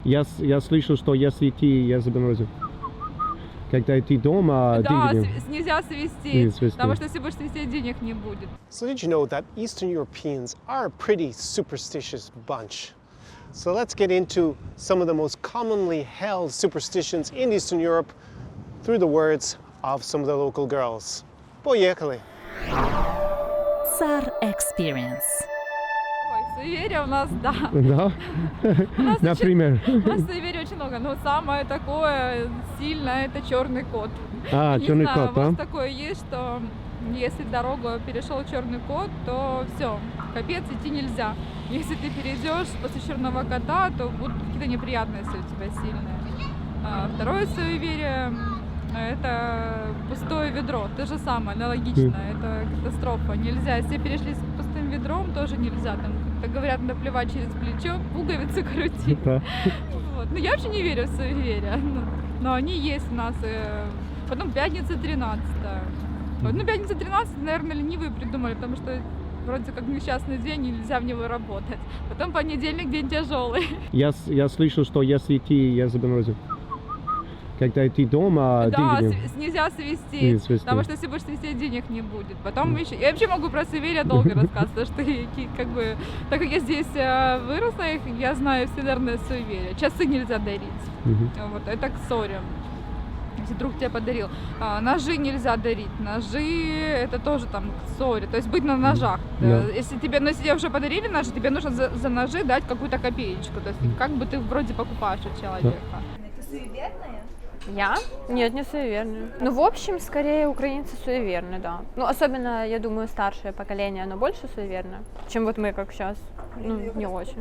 Я слышал, что если ты, я забыл, когда ты дома, Да, деньги нельзя свести, не свести. потому что если будешь свести, денег не будет. So did you know that Eastern Europeans are a pretty superstitious bunch? So let's get into some of the most commonly held superstitions in Eastern Europe through the words of some of the local girls. Поехали! Tsar Experience. Ой, суеверия у нас, да. Да? У нас Например. У нас суеверий очень много, но самое такое сильное — это черный кот. Не Черный знаю, кот, у вас да? такое есть, что если дорогу перешел черный кот, то все, капец, идти нельзя. Если ты перейдешь после черного кота, то будут какие-то неприятности у тебя сильные. Второе суеверие — это пустое ведро, то же самое, аналогично, это катастрофа. Нельзя, если перешли с пустым ведром, тоже нельзя, там, как говорят, наплевать через плечо, пуговицу крутить. Да. Вот. Ну, я вообще не верю в суеверия, но они есть у нас. Потом пятница 13-е. Ну, пятница 13, наверное, ленивые придумали, потому что вроде как несчастный день, и нельзя в него работать. Потом понедельник — день тяжелый. Я слышал, что если ты, я забыл, когда ты дома, Да, деньги нельзя свести, не свести. потому что если будешь свести, денег не будет. Потом еще... Я вообще могу про суеверия долго рассказывать, потому что как бы, так как я здесь выросла, я знаю все, наверное, суеверия. Часы нельзя дарить. Вот, это к ссоре. Если друг тебе подарил. Ножи нельзя дарить. Ножи — это тоже там к ссоре. То есть быть на ножах. Да. Если тебе уже подарили ножи, тебе нужно за ножи дать какую-то копеечку. То есть как бы ты вроде покупаешь у человека. Ты суеверная? Я? Нет, не суеверная. Ну, в общем, скорее украинцы суеверны, да. Ну, особенно, я думаю, старшее поколение, оно больше суеверно, чем вот мы, как сейчас. Ну, не очень.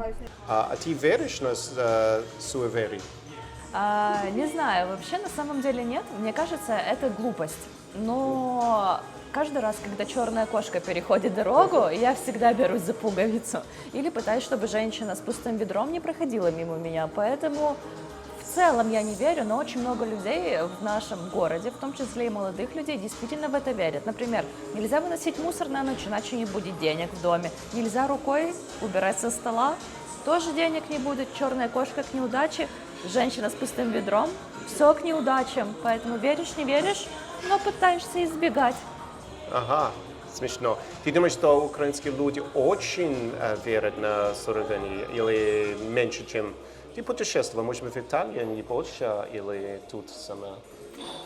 А ты веришь на суеверие? Не знаю, вообще на самом деле нет. Мне кажется, это глупость. Но каждый раз, когда черная кошка переходит дорогу, я всегда берусь за пуговицу. Или пытаюсь, чтобы женщина с пустым ведром не проходила мимо меня. Поэтому в целом я не верю, но очень много людей в нашем городе, в том числе и молодых людей, действительно в это верят. Например, нельзя выносить мусор на ночь, иначе не будет денег в доме. Нельзя рукой убирать со стола, тоже денег не будет. Черная кошка к неудаче, женщина с пустым ведром, все к неудачам. Поэтому веришь, не веришь, но пытаешься избегать. Ага, смешно. Ты думаешь, что украинские люди очень верят на суеверие или меньше, чем... Ты путешествовала, может быть, в Италии не больше или тут сама?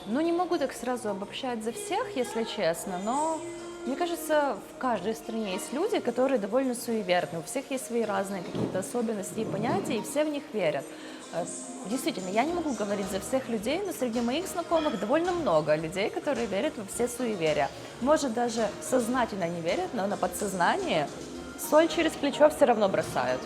Ну, не могу так сразу обобщать за всех, если честно, но мне кажется, в каждой стране есть люди, которые довольно суеверны. У всех есть свои разные какие-то особенности и понятия, и все в них верят. Действительно, я не могу говорить за всех людей, но среди моих знакомых довольно много людей, которые верят во все суеверия. Может, даже сознательно не верят, но на подсознании соль через плечо все равно бросают.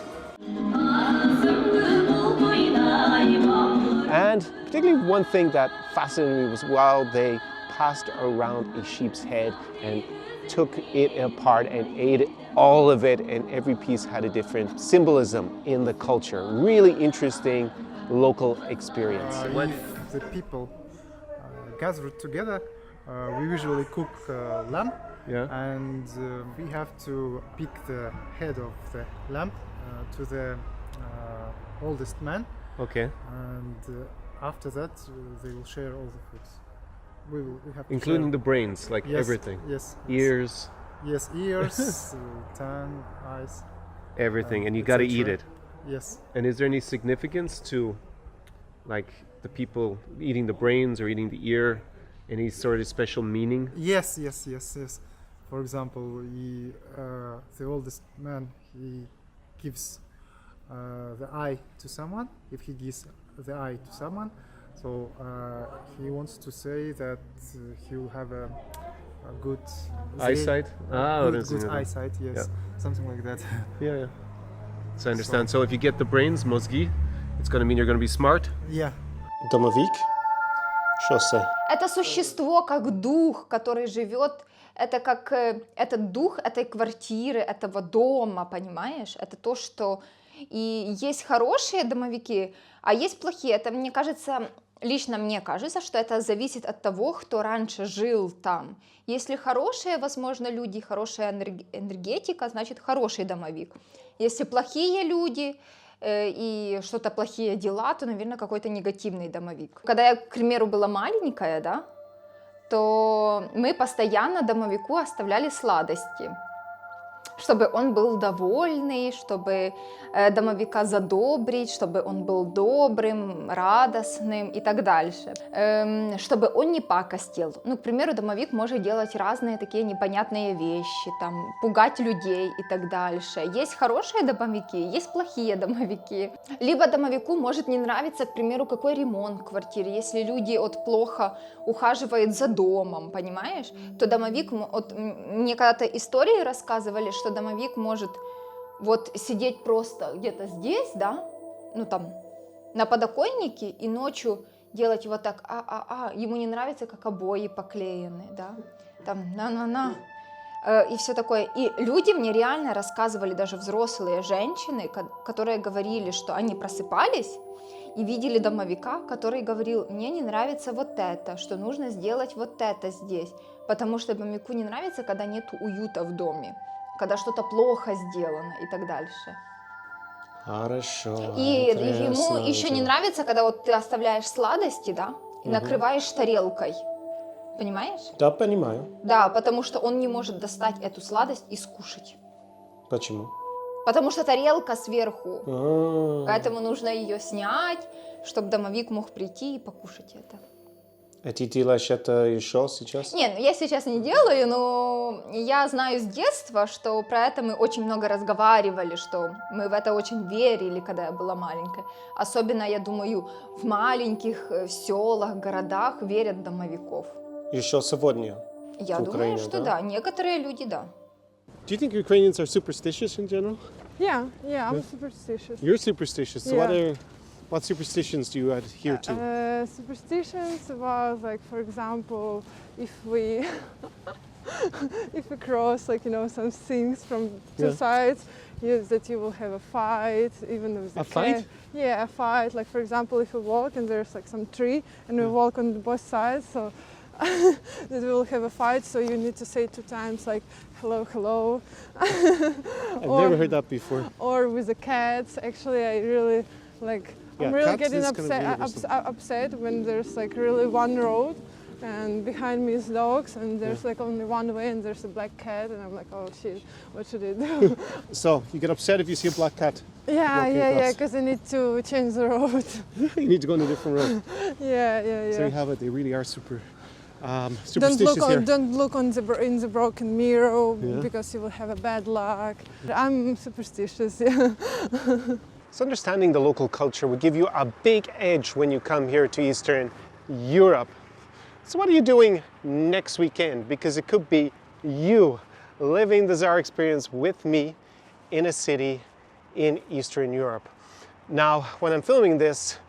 And particularly one thing that fascinated me was while they passed around a sheep's head and took it apart and ate all of it, and every piece had a different symbolism in the culture. Really interesting local experience. If the people gathered together, we usually cook lamb, and we have to pick the head of the lamb to the oldest man. Okay. And after that, they will share all the foods. We have to Including share. the brains, like Yes, everything. Yes. Ears, Yes, ears, tongue, eyes. everything, and you gotta eat etc. it. Yes. And is there any significance to, like, the people eating the brains or eating the ear? Any sort of special meaning? Yes. For example, the oldest man, he gives the eye to someone. If he gives the eye to someone, so he wants to say that he will have a good Eyesight? good eyesight. Yes, Yeah. something like that. Yeah. So I understand. So if you get the brains, mozgi, it's going to mean you're going to be smart. Yeah. Домовик? Что це? Это существо как дух, который живет, это как этот дух этой квартиры, этого дома, понимаешь? Это то, что и есть хорошие домовики, а есть плохие. Это, мне кажется, лично мне кажется, что это зависит от того, кто раньше жил там. Если хорошие, возможно, люди, хорошая энергетика, значит, хороший домовик. Если плохие люди, и что-то плохие дела, то, наверное, какой-то негативный домовик. Когда я, к примеру, была маленькая, да, то мы постоянно домовику оставляли сладости, чтобы он был довольный, чтобы домовика задобрить, чтобы он был добрым, радостным и так дальше, чтобы он не пакостил. Ну, к примеру, домовик может делать разные такие непонятные вещи, там, пугать людей и так дальше. Есть хорошие домовики, есть плохие домовики. Либо домовику может не нравиться, к примеру, какой ремонт в квартире. Если люди вот плохо ухаживают за домом, понимаешь, то домовик, вот, мне когда-то истории рассказывали, что домовик может вот сидеть просто где-то здесь, да, ну там, на подоконнике и ночью делать вот так, ему не нравится, как обои поклеены, да, там, на-на-на, и все такое. И люди мне реально рассказывали, даже взрослые женщины, которые говорили, что они просыпались и видели домовика, который говорил, мне не нравится вот это, что нужно сделать вот это здесь, потому что домовику не нравится, когда нет уюта в доме, когда что-то плохо сделано и так дальше. Хорошо. И интересно ему еще не очень. нравится, когда вот ты оставляешь сладости, да, и накрываешь тарелкой. Понимаешь? Да, понимаю. Да, потому что он не может достать эту сладость и скушать. Почему? Потому что тарелка сверху. А, Поэтому нужно ее снять, чтобы домовик мог прийти и покушать это. А ты делаешь это еще сейчас? Не, ну я сейчас не делаю, но я знаю с детства, что про это мы очень много разговаривали, что мы в это очень верили, когда я была маленькая. Особенно, я думаю, в маленьких селах, городах верят в домовиков. Еще сегодня? Я В думаю, Украине, что да? да, некоторые люди да. Do you think Ukrainians are superstitious in general? Yeah, I'm superstitious. You're superstitious. So Yeah. what superstitions do you adhere to? Superstitions was like, for example, if we if we cross like some things from two Yeah. sides, that you will have a fight, even with A the fight? cat. Yeah, a fight. Like for example, if we walk and there's like some tree and we walk on both sides, so that we will have a fight. So you need to say 2 times like hello, hello. I've never heard that before. Or with the cats. Actually, I really like. Yeah, I'm really cats getting is kind of universal. upset when there's like really one road, and behind me is dogs, and there's like only one way, and there's a black cat, and I'm like, oh shit, what should I do? So you get upset if you see a black cat. yeah, Walking yeah, across. because I need to change the road. You need to go on a different road. yeah. So you have it. They really are super Don't superstitious look here. on, don't look on in the broken mirror Yeah. because you will have a bad luck. I'm superstitious. Yeah. So understanding the local culture will give you a big edge when you come here to Eastern Europe. So what are you doing next weekend? Because it could be you living the Tsar experience with me in a city in Eastern Europe. Now, when I'm filming this,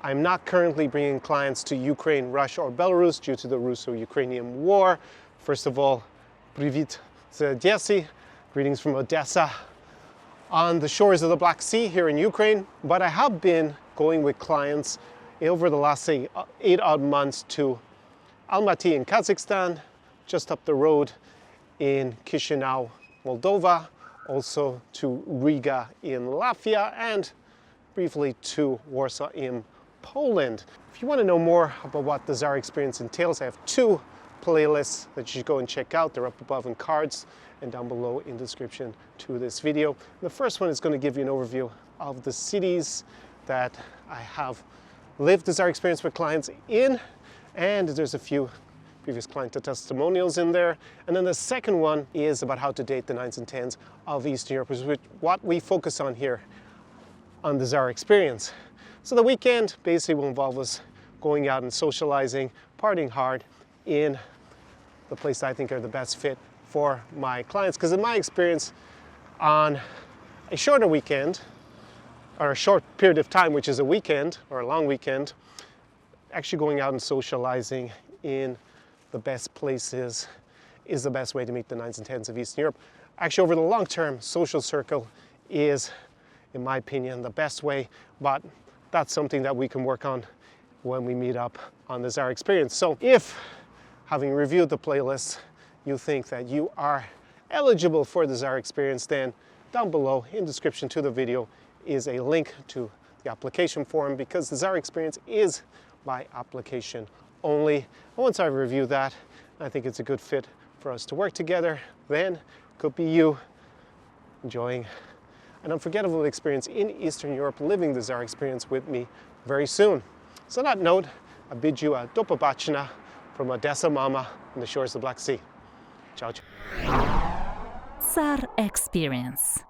I'm not currently bringing clients to Ukraine, Russia, or Belarus due to the Russo-Ukrainian war. First of all, привет z Odessy, greetings from Odessa, on the shores of the Black Sea here in Ukraine. But I have been going with clients over the last, say, 8 odd months to Almaty in Kazakhstan, just up the road in Chisinau, Moldova, also to Riga in Latvia, and briefly to Warsaw in Poland. If you want to know more about what the Tsar experience entails, I have 2 playlists that you should go and check out. They're up above in cards and down below in the description to this video. The first one is going to give you an overview of the cities that I have lived the Tsar experience with clients in, and there's a few previous client testimonials in there. And then the second one is about how to date the 9s and 10s of Eastern Europe, which is what we focus on here on the Tsar experience. So the weekend basically will involve us going out and socializing, partying hard in the place I think are the best fit for my clients. Because in my experience, on a shorter weekend, or a short period of time, which is a weekend or a long weekend, actually going out and socializing in the best places is the best way to meet the 9s and 10s of Eastern Europe. Actually, over the long term, social circle is, in my opinion, the best way, but that's something that we can work on when we meet up on the Tsar experience. So if, having reviewed the playlist, you think that you are eligible for the Tsar experience, then down below in description to the video is a link to the application form, because the Zara experience is by application only. And once I review that, I think it's a good fit for us to work together. Then could be you enjoying an unforgettable experience in Eastern Europe, living the Zara experience with me very soon. So on that note, I bid you a do pobачення from Odessa Mama on the shores of the Black Sea. Ciao, ciao. Zara Experience.